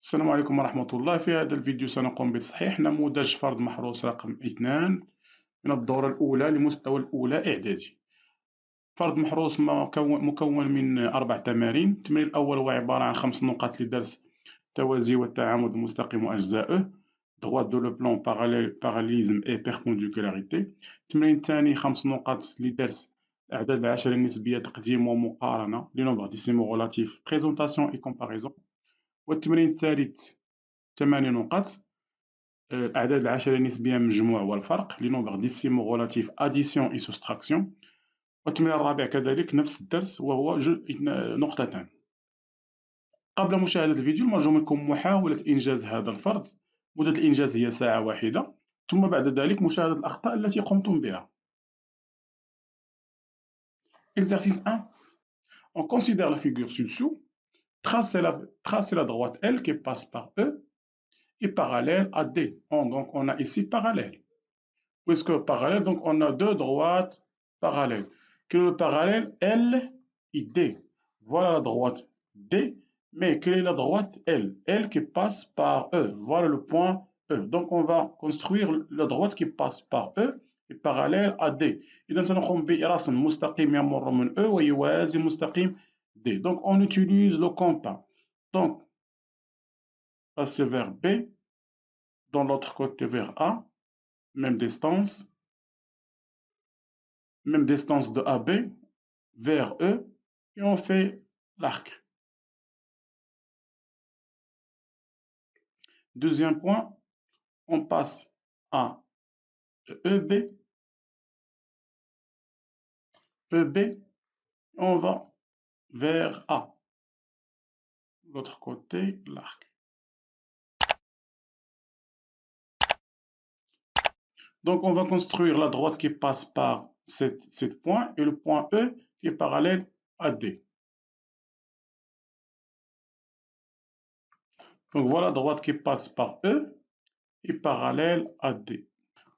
السلام عليكم ورحمة الله. في هذا الفيديو سنقوم بتصحيح نموذج فرض محروس رقم 2 من الدورة الأولى لمستوى الأولى إعدادي. فرض محروس مكون من 4 تمارين. التمرين الأول هو عبارة عن 5 نقاط لدرس التوازي والتعامد المستقيم وأجزائه droite de le plan parallélisme et perpendicularité. التمرين الثاني 5 نقاط لدرس الأعداد العشرية النسبية تقديم ومقارنة لنومبر ديسيمو غولاتيف présentation et comparaison. والتمرين الثالث 8 نقاط الأعداد العشرية النسبية مجموع والفرق لنومبر ديسيمو غولاتيف أديسيون إي سوستراكسيون. والتمرين الرابع كذلك نفس الدرس وهو نقطتان. قبل مشاهدة الفيديو المرجو منكم محاولة إنجاز هذا الفرض. مدة الإنجاز هي ساعة واحدة، ثم بعد ذلك مشاهدة الأخطاء التي قمتم بها. Exercice 1. On considère la figure ci-dessous. Tracez la droite L qui passe par E et parallèle à D. Donc on a ici parallèle. Puisque parallèle, donc on a deux droites parallèles. Quel est le parallèle L et D? Voilà la droite D, mais quelle est la droite L? L qui passe par E. Voilà le point E. Donc on va construire la droite qui passe par E et parallèle à D. إذا سنقوم برسم مستقيم يمر من E ويوازي مستقيم D. Donc on utilise le compas. Donc passer vers B, dans l'autre côté vers A, même distance de AB vers E, et on fait l'arc. Deuxième point, on passe à EB, on va vers A. L'autre côté, l'arc. Donc on va construire la droite qui passe par cet point et le point E qui est parallèle à D. Donc voilà la droite qui passe par E et parallèle à D.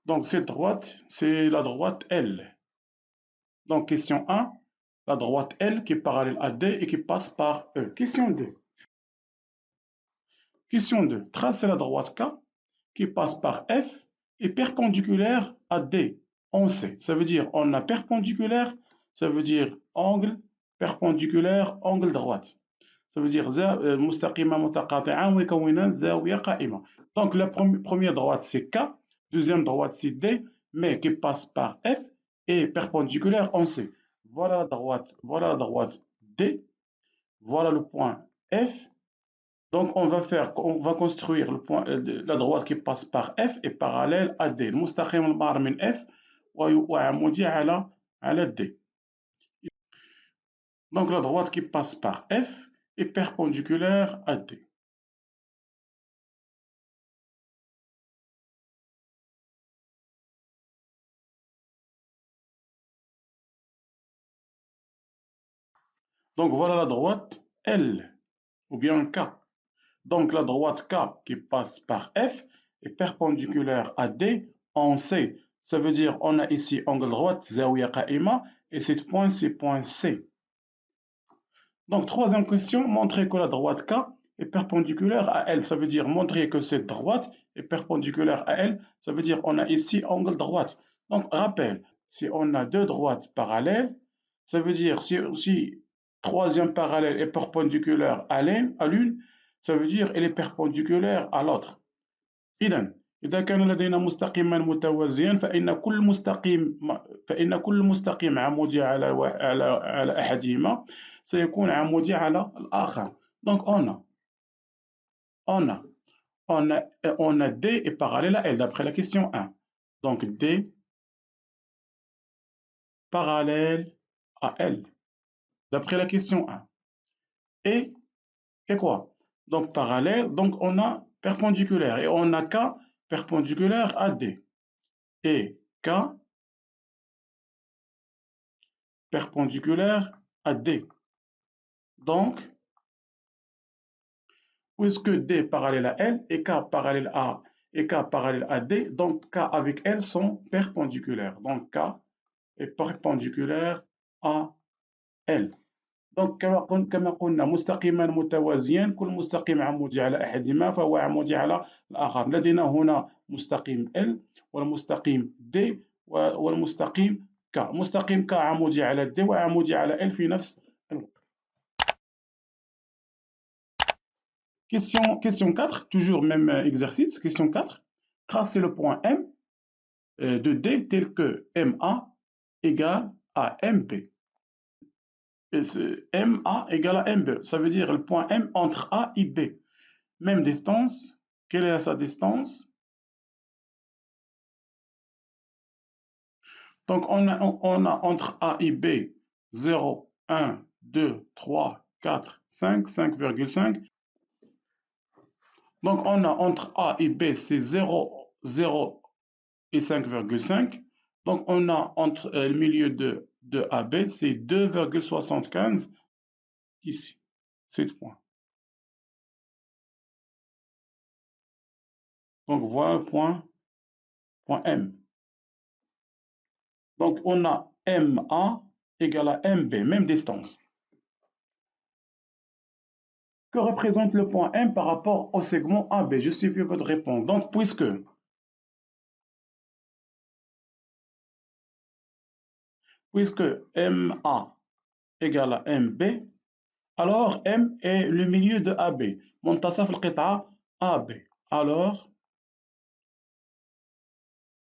Donc cette droite, c'est la droite L. Donc question 1, la droite L qui est parallèle à D et qui passe par E. Question 2. Question 2. Tracez la droite K qui passe par F et perpendiculaire à D. On sait, ça veut dire on a perpendiculaire, ça veut dire angle, perpendiculaire, angle droite. Ça veut dire مستقيمة متقاطعة ويكونان زاوية قائمة. Donc la première droite c'est K, deuxième droite c'est D, mais qui passe par F et perpendiculaire on sait. Voilà la droite D, voilà le point F. Donc on va construire la droite qui passe par F et parallèle à D. المستقيم المار من F وعمودي على D. Donc la droite qui passe par F est perpendiculaire à D. Donc voilà la droite L ou bien K. Donc la droite K qui passe par F est perpendiculaire à D. On sait, ça veut dire on a ici angle droite, zaouia qaima, et cet point c'est point C. Donc troisième question, montrer que la droite K est perpendiculaire à L. Ça veut dire montrer que cette droite est perpendiculaire à L. Ça veut dire on a ici angle droite. Donc rappel, si on a deux droites parallèles, ça veut dire si troisième parallèle est perpendiculaire à l'une, ça veut dire elle est perpendiculaire à l'autre. إذا كان لدينا مستقيما متوازيا فإن كل مستقيم عمودي على أحدهما سيكون عمودي على الآخر. Donc on a D est parallèle à L d'après la question 1. Donc D parallèle à L d'après la question 1. Et quoi? Donc parallèle, donc on a perpendiculaire et on a K perpendiculaire à D. Et K perpendiculaire à D. Donc, puisque D parallèle à L et K parallèle à D, donc K avec L sont perpendiculaires. Donc K est perpendiculaire à L. دونك كما قلنا مستقيمان متوازيان، كل مستقيم عمودي على أحدهما فهو عمودي على الآخر. لدينا هنا مستقيم L والمستقيم D والمستقيم K. مستقيم K عمودي على D وعمودي على L في نفس الوقت. Question 4, toujours même exercice. Question 4. Tracez le point M de D tel que MA égale à MB. MA égale à MB, ça veut dire le point M entre A et B. Même distance, quelle est sa distance? Donc on a entre A et B 0, 1, 2, 3, 4, 5, 5,5. Donc on a entre A et B c'est 0, 0 et 5,5. Donc on a entre le milieu de AB c'est 2,75 ici, 7 points. Donc voilà le point M. Donc on a MA égale à MB, même distance. Que représente le point M par rapport au segment AB? Justifiez votre réponse. Donc puisque MA égale à MB, alors M est le milieu de AB. منتصف القطعة AB. Alors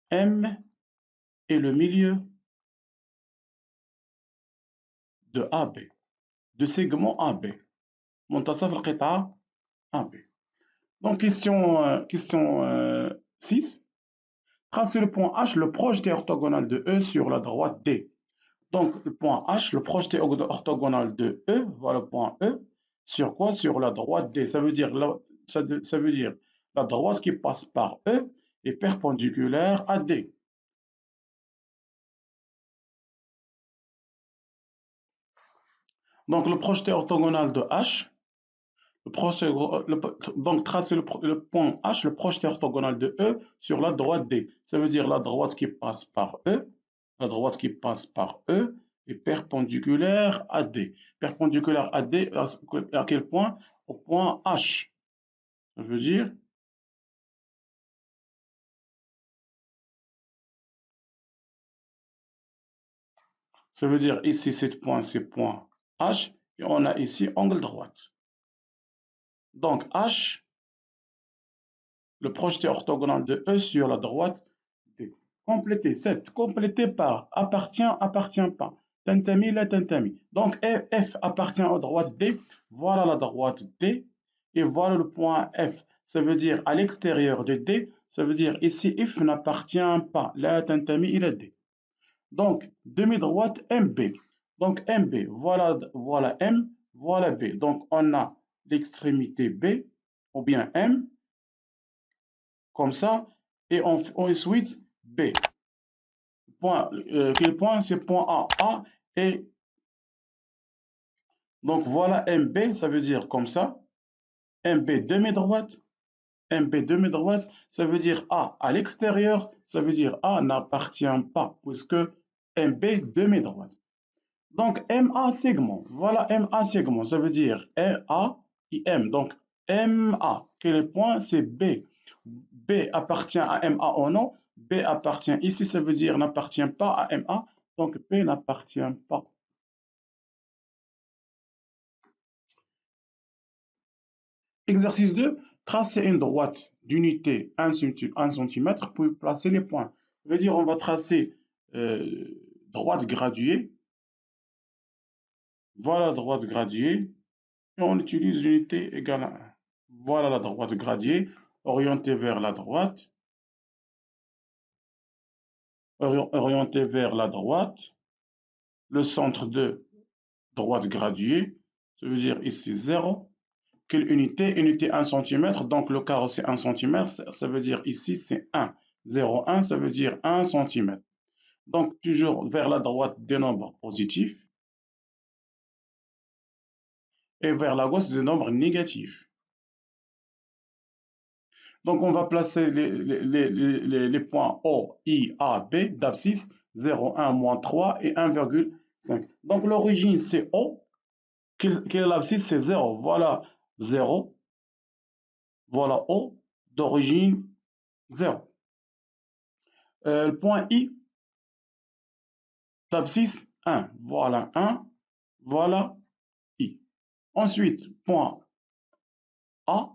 M est le milieu de AB, de segment AB. منتصف القطعة AB. Donc question 6. Tracez le point H, le projeté orthogonal de E sur la droite D. Donc le point H, le projeté orthogonal de E, voilà le point E, sur quoi? Sur la droite D. Ça veut dire la droite qui passe par E est perpendiculaire à D. Donc le projeté orthogonal de H, donc tracer le point H, le projeté orthogonal de E sur la droite D. Ça veut dire la droite qui passe par E, la droite qui passe par E est perpendiculaire à D. Perpendiculaire à D, à quel point? Au point H. Ça veut dire ici, c'est point H, et on a ici angle droite. Donc H, le projeté orthogonal de E sur la droite D. Complété 7, complété par appartient, appartient pas. Tentami, la tentami. Donc F appartient à droite D, voilà la droite D, et voilà le point F. Ça veut dire à l'extérieur de D, ça veut dire ici F n'appartient pas, la tentami, il est D. Donc demi-droite MB. Donc MB, voilà M, voilà B. Donc on a l'extrémité B, ou bien M, comme ça, et ensuite B. Quel point? C'est point A. A et donc voilà MB, ça veut dire comme ça. MB demi-droite. MB demi-droite, ça veut dire A à l'extérieur, ça veut dire A n'appartient pas, puisque MB demi-droite. Donc MA segment, voilà MA segment, ça veut dire A et M. Donc MA, quel point? C'est B. B appartient à MA ou non? B appartient ici, ça veut dire n'appartient pas à MA, donc B n'appartient pas. Exercice 2, tracer une droite d'unité 1 cm, puis placer les points. Ça veut dire on va tracer droite graduée. Voilà la droite graduée. Et on utilise l'unité égale à 1. Voilà la droite graduée, orientée vers la droite. Orientée vers la droite. Le centre de droite graduée, ça veut dire ici 0. Quelle unité? Unité 1 cm, donc le carreau c'est 1 cm, ça veut dire ici c'est 1. 0,1, ça veut dire 1 cm. Donc toujours vers la droite des nombres positifs et vers la gauche des nombres négatifs. Donc on va placer les points O, I, A, B d'abscisse 0, 1, moins 3 et 1,5. Donc l'origine c'est O. Quelle est l'abscisse? C'est 0. Voilà 0. Voilà O d'origine 0. Le point I d'abscisse 1. Voilà 1. Voilà I. Ensuite, point A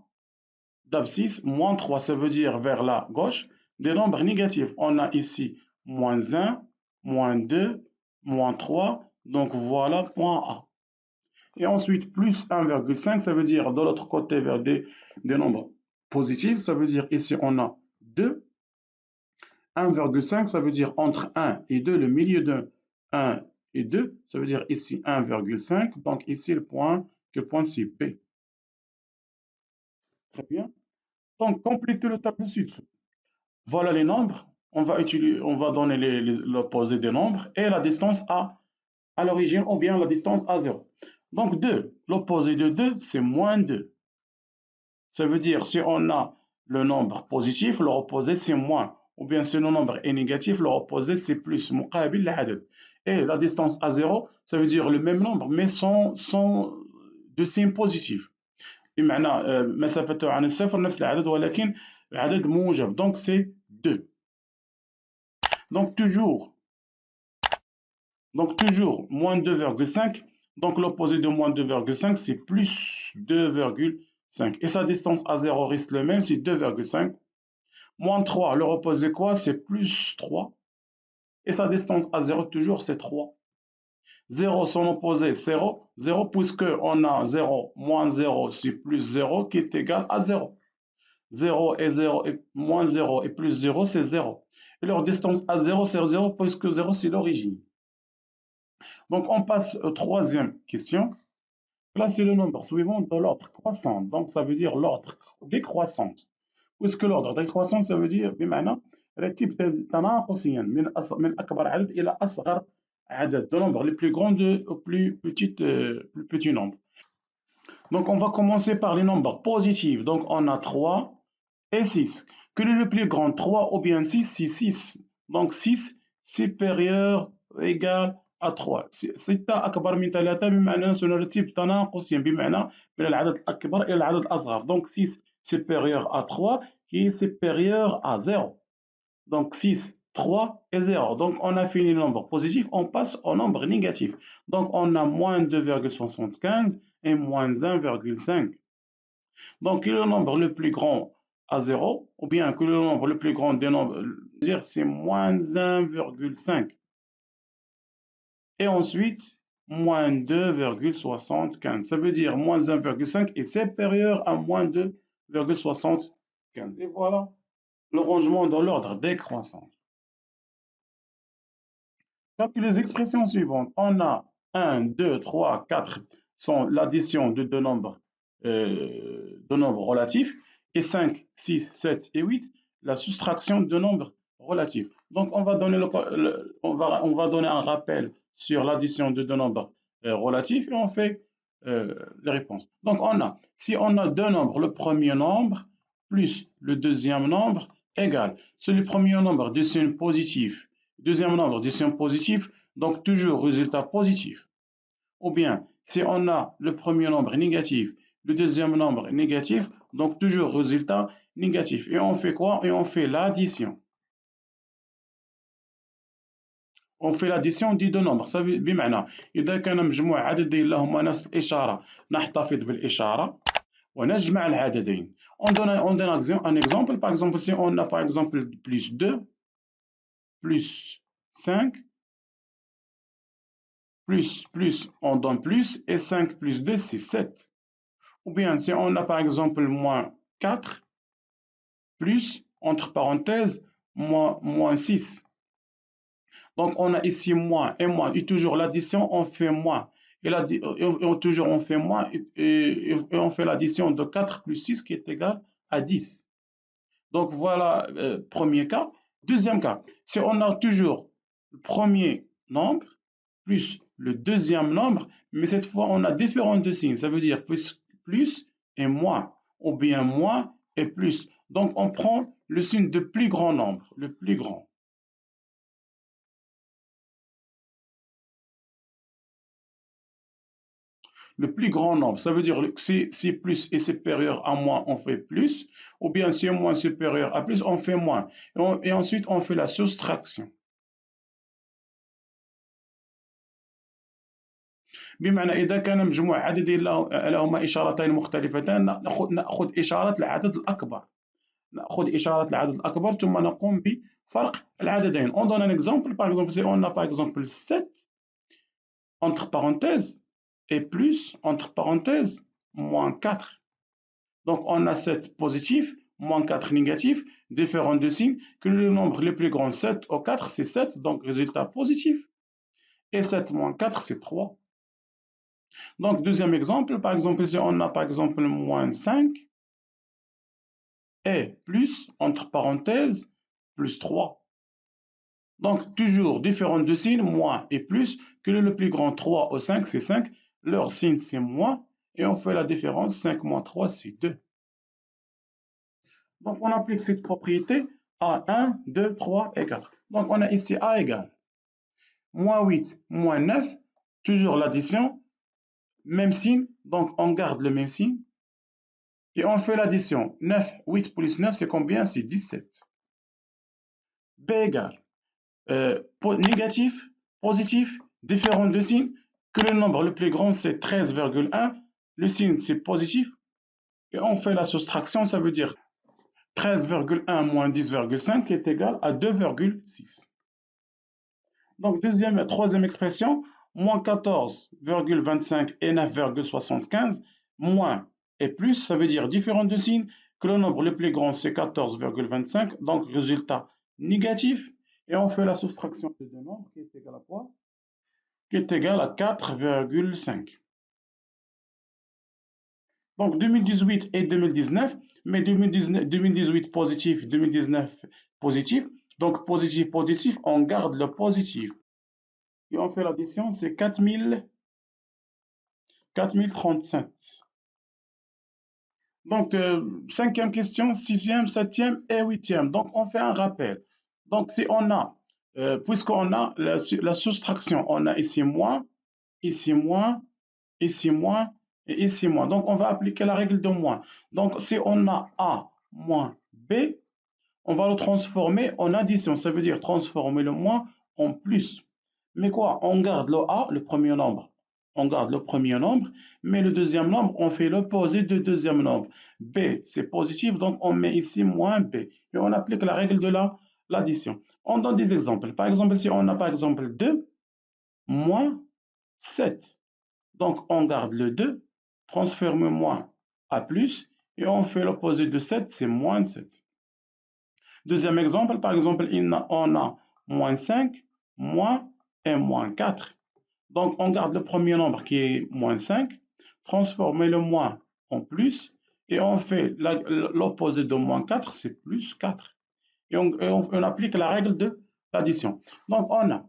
d'abscisse moins 3. Ça veut dire vers la gauche des nombres négatifs. On a ici moins 1, moins 2, moins 3. Donc voilà point A. Et ensuite, plus 1,5, ça veut dire de l'autre côté vers des nombres positifs. Ça veut dire ici on a 2. 1,5, ça veut dire entre 1 et 2, le milieu de 1 et 2, ça veut dire ici 1,5. Donc ici le point c'est B. Très bien. Donc complétez le tableau ci-dessous. Voilà les nombres. On va donner l'opposé des nombres et la distance à l'origine ou bien la distance à 0. Donc 2, l'opposé de 2, c'est moins 2. Ça veut dire si on a le nombre positif, le opposé c'est moins. Ou bien si le nombre est négatif, le opposé c'est plus. مقابل العدد. Et la distance à 0, ça veut dire le même nombre mais sans de signe positif. بمعنى مسافته عن الصفر نفس العدد ولكن عدد موجب. Donc c'est 2. Donc toujours moins 2,5. Donc l'opposé de moins 2,5 c'est plus 2,5. Et sa distance à 0 reste le même, c'est 2,5. Moins 3, leur opposé quoi? C'est plus 3. Et sa distance à 0 toujours c'est 3. 0, son opposé 0. 0 puisque on a 0 moins 0 c'est plus 0 qui est égal à 0. 0 et 0 et moins 0 et plus 0 c'est 0. Et leur distance à 0 c'est 0 puisque 0 c'est l'origine. Donc on passe à la troisième question. Là c'est le nombre suivant de l'ordre croissant. Donc ça veut dire l'ordre décroissante. Puisque l'ordre décroissant ça veut dire بمعنى رتيب تناقصيا من أكبر عدد إلى أصغر عدد de nombre les plus grands au plus petit nombre. Donc on va commencer par les nombres positifs. Donc on a 3 et 6. Quel est le plus grand? 3 ou bien 6? C'est 6. Donc 6 supérieur ou égal à 3. 6 أكبر من 3 بمعنى سنرتب تناقصيا بمعنى من العدد الأكبر إلى العدد الأصغر. Donc 6 supérieur à 3 qui est supérieur à 0. Donc 6, 3 et 0. Donc on a fini le nombre positif, on passe au nombre négatif. Donc on a moins 2,75 et moins 1,5. Donc quel est le nombre le plus grand à 0? Ou bien quel est le nombre le plus grand des nombres? C'est moins 1,5. Et ensuite, moins 2,75. Ça veut dire moins 1,5 est supérieur à moins 2,75. Et voilà le rangement dans l'ordre décroissant. Donc les expressions suivantes, on a 1, 2, 3, 4 sont l'addition de deux nombres relatifs, et 5, 6, 7 et 8 la soustraction de nombres relatifs. Donc on va donner, on va donner un rappel sur l'addition de deux nombres relatifs et on fait les réponses. Donc si on a deux nombres, le premier nombre plus le deuxième nombre égale, c'est le premier nombre de signe positif, deuxième nombre de signe positif, donc toujours résultat positif. Ou bien, si on a le premier nombre négatif, le deuxième nombre négatif, donc toujours résultat négatif. Et on fait quoi? Et on fait l'addition. On fait l'addition des deux nombres. Ça بمعنى إذا كان مجموع عددين لهما نفس الإشارة نحتفظ بالإشارة ونجمع العددين. On donne un exemple. Par exemple, si on a par exemple plus 2, plus 5, plus, on donne plus, et 5 plus 2, c'est 7. Ou bien, si on a par exemple moins 4, plus, entre parenthèses, moins 6. Donc, on a ici moins, et toujours l'addition, on fait moins. Et toujours, on fait moins, et on fait l'addition de 4 plus 6 qui est égal à 10. Donc, voilà, premier cas. Deuxième cas, si on a toujours le premier nombre, plus le deuxième nombre, mais cette fois on a différents de signes, ça veut dire plus et moins, ou bien moins et plus. Donc on prend le signe de plus grand nombre, le plus grand. le plus grand nombre. Ça veut dire que si plus est supérieur à moins, on fait plus, ou bien si moins est supérieur à plus, on fait moins. Et ensuite, on fait la soustraction. بمعنى إذا كان مجموع عددين لهما إشارتين مختلفتان نأخذ إشارة العدد الأكبر. نأخذ إشارة العدد الأكبر ثم نقوم بفرق العددين. On donne un exemple. Par exemple, si on a par exemple 7 entre parenthèses et plus entre parenthèses moins 4. Donc on a 7 positif, moins 4 négatif, différents de signes, que le nombre le plus grand 7 au 4 c'est 7, donc résultat positif. Et 7 moins 4 c'est 3. Donc deuxième exemple, par exemple ici on a par exemple moins 5 et plus entre parenthèses plus 3. Donc toujours différents de signes, moins et plus, que le plus grand 3 au 5 c'est 5, leur signe c'est moins, et on fait la différence, 5 moins 3 c'est 2. Donc on applique cette propriété à 1, 2, 3 et 4. Donc on a ici A égale moins 8, moins 9, toujours l'addition, même signe, donc on garde le même signe, et on fait l'addition. 9, 8 plus 9 c'est combien? C'est 17. B égale négatif, positif, différent de signes, que le nombre le plus grand c'est 13,1, le signe c'est positif, et on fait la soustraction, ça veut dire 13,1 moins 10,5 est égal à 2,6. Donc troisième expression, moins 14,25 et 9,75, moins et plus, ça veut dire différent de signes, que le nombre le plus grand c'est 14,25, donc résultat négatif, et on fait la soustraction de deux nombres qui est égal à quoi? Qui est égal à 4,5. Donc 2018 et 2019, mais 2018 positif, 2019 positif, donc positif, positif, on garde le positif. Et on fait l'addition, c'est 4037. Donc, cinquième question, sixième, septième et huitième. Donc, on fait un rappel. Donc, si on a, puisqu'on a la soustraction, on a ici moins, ici moins, ici moins et ici moins. Donc, on va appliquer la règle de moins. Donc, si on a A moins B, on va le transformer en addition. Ça veut dire transformer le moins en plus. Mais quoi? On garde le A, le premier nombre. On garde le premier nombre, mais le deuxième nombre, on fait l'opposé du deuxième nombre. B, c'est positif, donc on met ici moins B. Et on applique la règle de l'addition. On donne des exemples. Par exemple, si on a par exemple 2 moins 7. Donc on garde le 2, transforme moins à plus, et on fait l'opposé de 7, c'est moins 7. Deuxième exemple, par exemple, on a moins 5, moins et moins 4. Donc, on garde le premier nombre qui est moins 5, transformer le moins en plus, et on fait l'opposé de moins 4, c'est plus 4. Et on applique la règle de l'addition. Donc, on a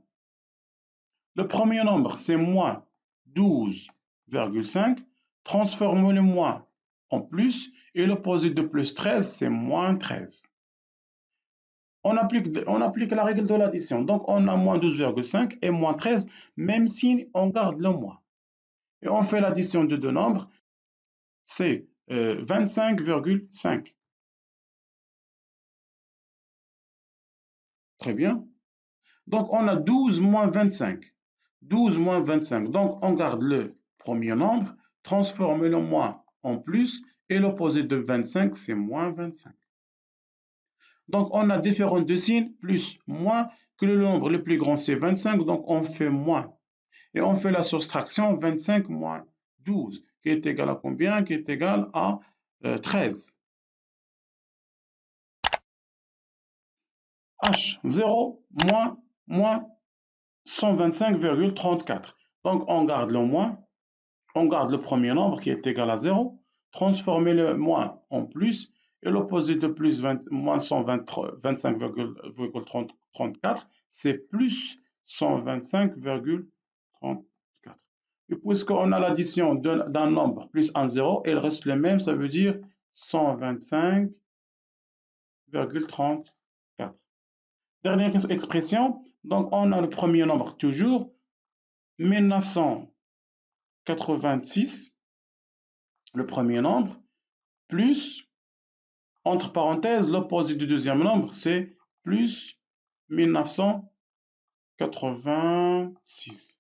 le premier nombre, c'est moins 12,5, transforme le moins en plus, et l'opposé de plus 13, c'est moins 13. On applique la règle de l'addition. Donc, on a moins 12,5 et moins 13, même si on garde le moins. Et on fait l'addition de deux nombres, c'est 25,5. Très bien. Donc, on a 12 moins 25. 12 moins 25. Donc, on garde le premier nombre, transforme le moins en plus, et l'opposé de 25, c'est moins 25. Donc, on a différents de signes, plus, moins, que le nombre le plus grand, c'est 25, donc on fait moins. Et on fait la soustraction 25 moins 12, qui est égal à combien? Qui est égal à 13. H0 moins 125,34. Donc on garde le moins, on garde le premier nombre qui est égal à 0, transformer le moins en plus, et l'opposé de plus moins 125,34, c'est plus 125,34. Et puisqu'on a l'addition d'un nombre plus un 0, il reste le même, ça veut dire 125,34. Dernière expression, donc on a le premier nombre toujours, 1900 1986, le premier nombre, plus, entre parenthèses, l'opposé du deuxième nombre, c'est plus 1986.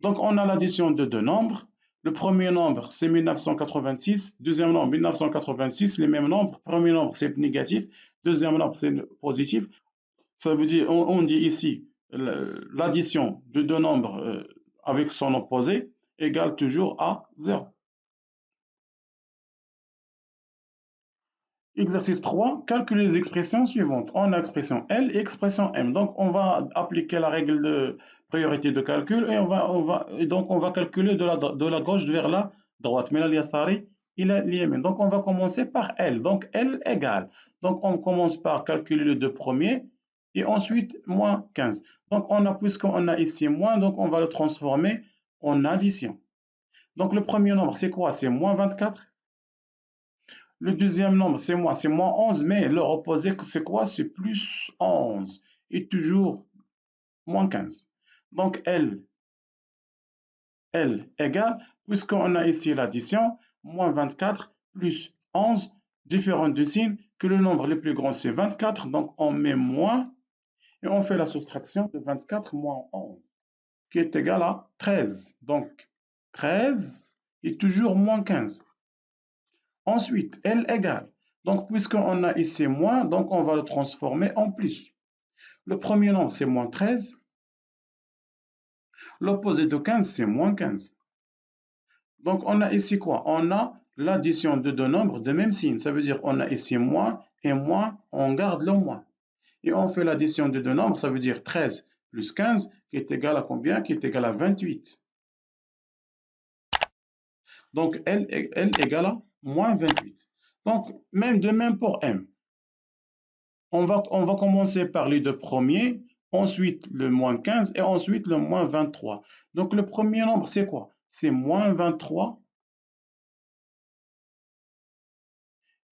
Donc, on a l'addition de deux nombres. Le premier nombre, c'est 1986. Deuxième nombre, 1986. Les mêmes nombres. Premier nombre, c'est négatif. Deuxième nombre, c'est positif. Ça veut dire, on dit ici, l'addition de deux nombres avec son opposé égale toujours à 0. Exercice 3, calculer les expressions suivantes. On a expression L et expression M. Donc, on va appliquer la règle de priorité de calcul et on va calculer de la gauche vers la droite. Mais l'Yasari, il est l'Yémen. Donc, on va commencer par L. Donc, L égale. Donc, on commence par calculer les deux premiers et ensuite moins 15. Donc, puisqu'on a ici moins, donc on va le transformer en addition. Donc, le premier nombre, c'est quoi? C'est moins 24. Le deuxième nombre, c'est moins 11, mais leur opposé, c'est quoi? C'est plus 11 et toujours moins 15. Donc, L égale, puisqu'on a ici l'addition, moins 24 plus 11, différent de signe, que le nombre le plus grand, c'est 24, donc on met moins, et on fait la soustraction de 24 moins 11, qui est égal à 13. Donc, 13 est toujours moins 15. Ensuite, L égale. Donc, puisqu'on a ici moins, donc on va le transformer en plus. Le premier nombre, c'est moins 13. L'opposé de 15, c'est moins 15. Donc, on a ici quoi? On a l'addition de deux nombres de même signe. Ça veut dire on a ici moins et moins, on garde le moins. Et on fait l'addition de deux nombres, ça veut dire 13 plus 15, qui est égal à combien? Qui est égal à 28. Donc, L égale à moins 28. Donc, de même pour M. On va commencer par les deux premiers, ensuite le moins 15 et ensuite le moins 23. Donc le premier nombre, c'est quoi? C'est moins 23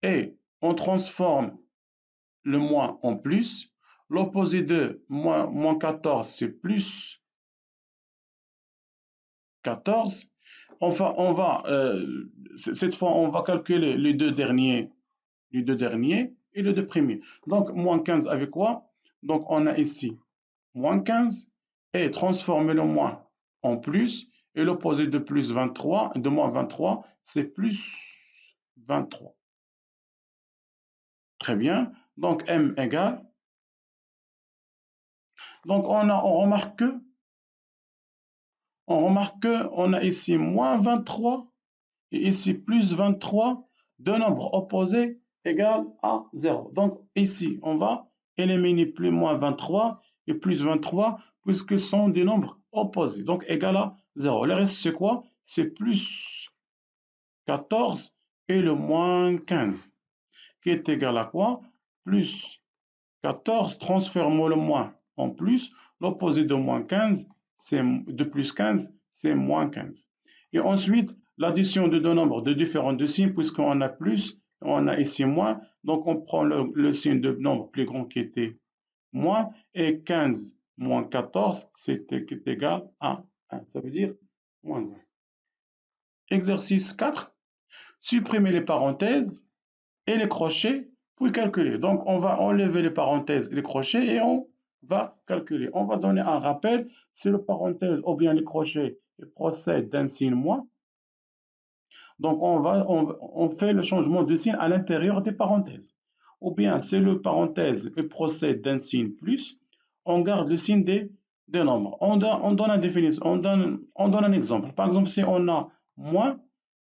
et on transforme le moins en plus. L'opposé de moins 14, c'est plus 14. Enfin, cette fois, on va calculer les deux derniers et les deux premiers. Donc, moins 15 avec quoi? Donc, on a ici moins 15 et transformer le moins en plus et l'opposé de plus 23, de moins 23, c'est plus 23. Très bien. Donc M égale. Donc on remarque qu'on a ici moins 23 et ici plus 23, deux nombres opposés égale à 0. Donc ici, on va éliminer plus moins 23 et plus 23 puisque ce sont des nombres opposés, donc égal à 0. Le reste, c'est quoi? C'est plus 14 et le moins 15, qui est égal à quoi? Plus 14, transformons le moins en plus. L'opposé de moins 15, de plus 15, c'est moins 15. Et ensuite, l'addition de deux nombres de différents signes, puisqu'on a plus, on a ici moins, donc on prend le signe de nombre plus grand qui était moins, et 15 moins 14, c'est égal à 1. Ça veut dire moins 1. Exercice 4, supprimer les parenthèses et les crochets, puis calculer. Donc, on va enlever les parenthèses et les crochets et on va calculer. On va donner un rappel. Si le parenthèse ou bien les crochets procèdent d'un signe moins, donc on fait le changement de signe à l'intérieur des parenthèses. Ou bien, si le parenthèse procède d'un signe plus, on garde le signe des nombres. On donne une définition, on donne un exemple. Par exemple, si on a moins,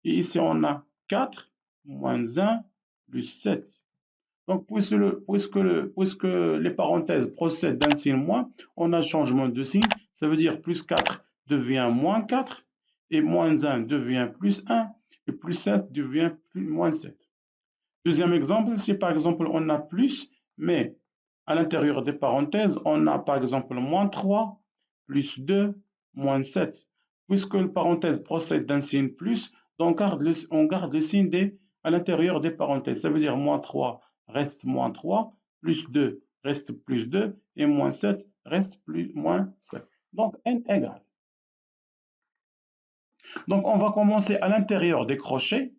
et ici on a 4, moins 1, plus 7. Donc, puisque les parenthèses procèdent d'un signe moins, on a changement de signe. Ça veut dire plus 4 devient moins 4, et moins 1 devient plus 1, et plus 7 devient moins 7. Deuxième exemple, si par exemple on a plus, mais à l'intérieur des parenthèses, on a par exemple moins 3, plus 2, moins 7. Puisque le parenthèse procède d'un signe plus, donc on garde le signe à l'intérieur des parenthèses. Ça veut dire moins 3 reste moins 3, plus 2 reste plus 2, et moins 7 reste moins 7. Donc n égale. Donc, on va commencer à l'intérieur des crochets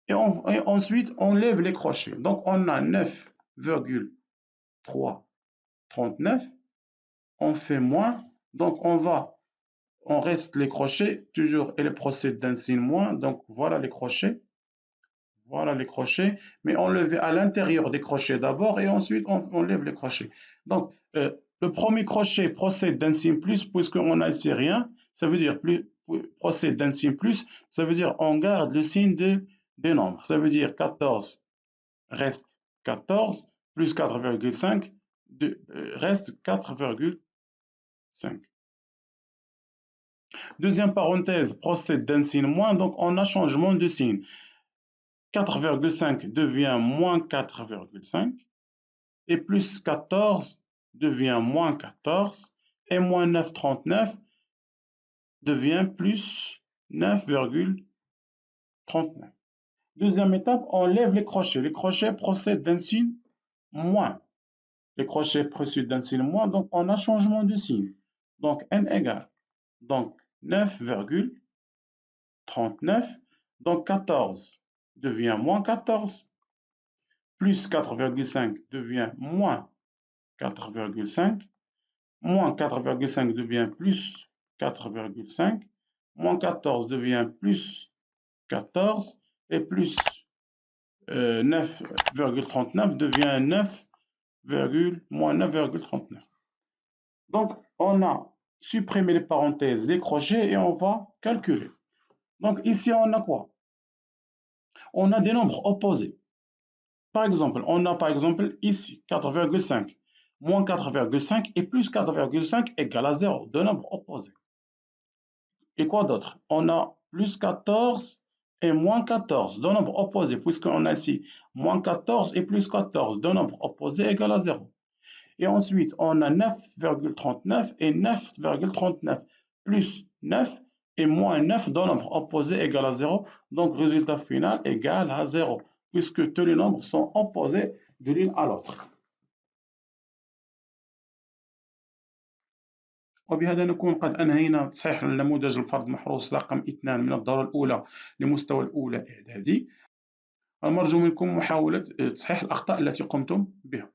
et ensuite on lève les crochets. Donc, on a 9,339. On fait moins. Donc, on reste les crochets, toujours, et le procède d'un signe moins. Donc, voilà les crochets. Voilà les crochets, mais on lève à l'intérieur des crochets d'abord et ensuite on lève les crochets. Donc, le premier crochet procède d'un signe plus puisqu'on n'a ici rien. Ça veut dire procède d'un signe plus, ça veut dire on garde le signe des nombres. Ça veut dire 14 reste 14 plus 4,5 reste 4,5. Deuxième parenthèse procède d'un signe moins, donc on a changement de signe. 4,5 devient moins 4,5 et plus 14 devient moins 14 et moins 9,39 devient plus 9,39. Deuxième étape, on lève les crochets. Les crochets procèdent d'un signe moins. Les crochets procèdent d'un signe moins, donc on a changement de signe. Donc n égale donc 9,39. Donc 14 devient moins 14. Plus 4,5 devient moins 4,5, moins 4,5 devient plus 4,5, moins 14 devient plus 14, et plus 9,39 devient 9, moins 9,39. Donc, on a supprimé les parenthèses, les crochets, et on va calculer. Donc, ici, on a quoi? On a des nombres opposés. Par exemple, on a par exemple ici 4,5, moins 4,5 et plus 4,5 égale à 0, deux nombres opposés. Et quoi d'autre? On a plus 14 et moins 14, deux nombres opposés, puisqu'on a ici moins 14 et plus 14, deux nombres opposés égale à 0. Et ensuite, on a 9,39 et 9,39, plus 9 et moins 9, deux nombres opposés égale à 0. Donc, résultat final égale à 0, puisque tous les nombres sont opposés de l'une à l'autre. وبهذا نكون قد أنهينا تصحيح نموذج الفرد محروس رقم 2 من الدورة الأولى لمستوى الأولى إعدادي. المرجو منكم محاولة تصحيح الأخطاء التي قمتم بها.